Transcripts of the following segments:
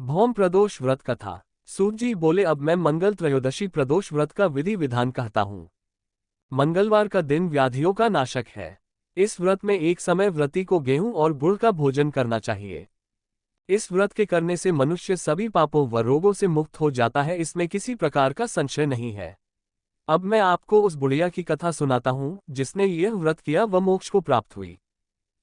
भौम प्रदोष व्रत कथा। सूत जी बोले, अब मैं मंगल त्रयोदशी प्रदोष व्रत का विधि विधान कहता हूँ। मंगलवार का दिन व्याधियों का नाशक है। इस व्रत में एक समय व्रती को गेहूं और गुड़ का भोजन करना चाहिए। इस व्रत के करने से मनुष्य सभी पापों व रोगों से मुक्त हो जाता है, इसमें किसी प्रकार का संशय नहीं है। अब मैं आपको उस बुढ़िया की कथा सुनाता हूँ जिसने यह व्रत किया व मोक्ष को प्राप्त हुई।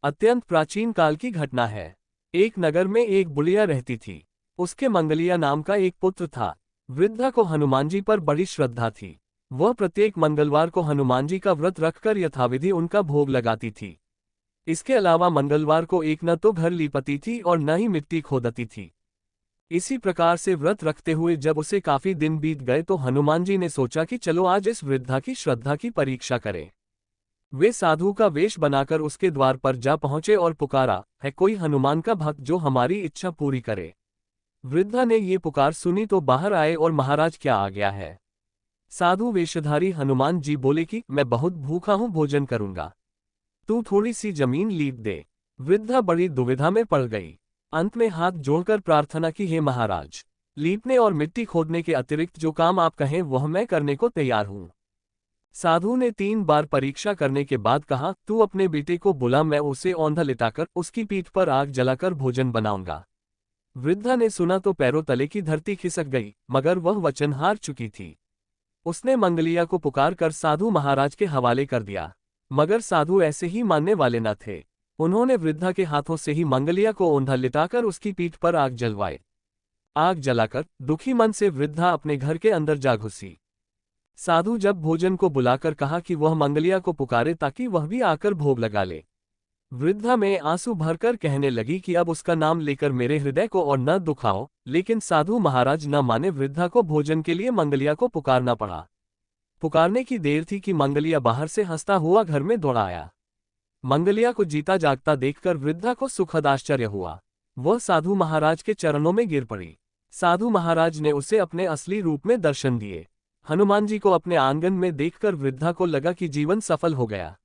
अत्यंत प्राचीन काल की घटना है। एक नगर में एक बुढ़िया रहती थी। उसके मंगलिया नाम का एक पुत्र था। वृद्धा को हनुमान जी पर बड़ी श्रद्धा थी। वह प्रत्येक मंगलवार को हनुमान जी का व्रत रखकर यथाविधि उनका भोग लगाती थी। इसके अलावा मंगलवार को एक न तो घर लीपती थी और न ही मिट्टी खोदती थी। इसी प्रकार से व्रत रखते हुए जब उसे काफी दिन बीत गए तो हनुमान जी ने सोचा कि चलो आज इस वृद्धा की श्रद्धा की परीक्षा करें। वे साधु का वेश बनाकर उसके द्वार पर जा पहुंचे और पुकारा, है कोई हनुमान का भक्त जो हमारी इच्छा पूरी करे। वृद्धा ने ये पुकार सुनी तो बाहर आए और महाराज क्या आ गया है। साधु वेशधारी हनुमान जी बोले कि मैं बहुत भूखा हूं, भोजन करूंगा, तू थोड़ी सी जमीन लीप दे। वृद्धा बड़ी दुविधा में पड़ गई। अंत में हाथ जोड़कर प्रार्थना की, हे महाराज, लीपने और मिट्टी खोदने के अतिरिक्त जो काम आप कहें वह मैं करने को तैयार हूं। साधु ने 3 बार परीक्षा करने के बाद कहा, तू अपने बेटे को बुला, मैं उसे औंधा लिटाकर उसकी पीठ पर आग जलाकर भोजन बनाऊंगा। वृद्धा ने सुना तो पैरों तले की धरती खिसक गई, मगर वह वचन हार चुकी थी। उसने मंगलिया को पुकार कर साधु महाराज के हवाले कर दिया, मगर साधु ऐसे ही मानने वाले न थे। उन्होंने वृद्धा के हाथों से ही मंगलिया को औंधा लिटाकर उसकी पीठ पर आग जलवाए। आग जलाकर दुखी मन से वृद्धा अपने घर के अंदर जा घुसी। साधु जब भोजन को बुलाकर कहा कि वह मंगलिया को पुकारे ताकि वह भी आकर भोग लगा ले। वृद्धा में आंसू भरकर कहने लगी कि अब उसका नाम लेकर मेरे हृदय को और न दुखाओ, लेकिन साधु महाराज न माने। वृद्धा को भोजन के लिए मंगलिया को पुकारना पड़ा। पुकारने की देर थी कि मंगलिया बाहर से हंसता हुआ घर में दौड़ा आया। मंगलिया को जीता जागता देखकर वृद्धा को सुखद आश्चर्य हुआ। वह साधु महाराज के चरणों में गिर पड़ी। साधु महाराज ने उसे अपने असली रूप में दर्शन दिए। हनुमान जी को अपने आंगन में देखकर वृद्धा को लगा कि जीवन सफल हो गया।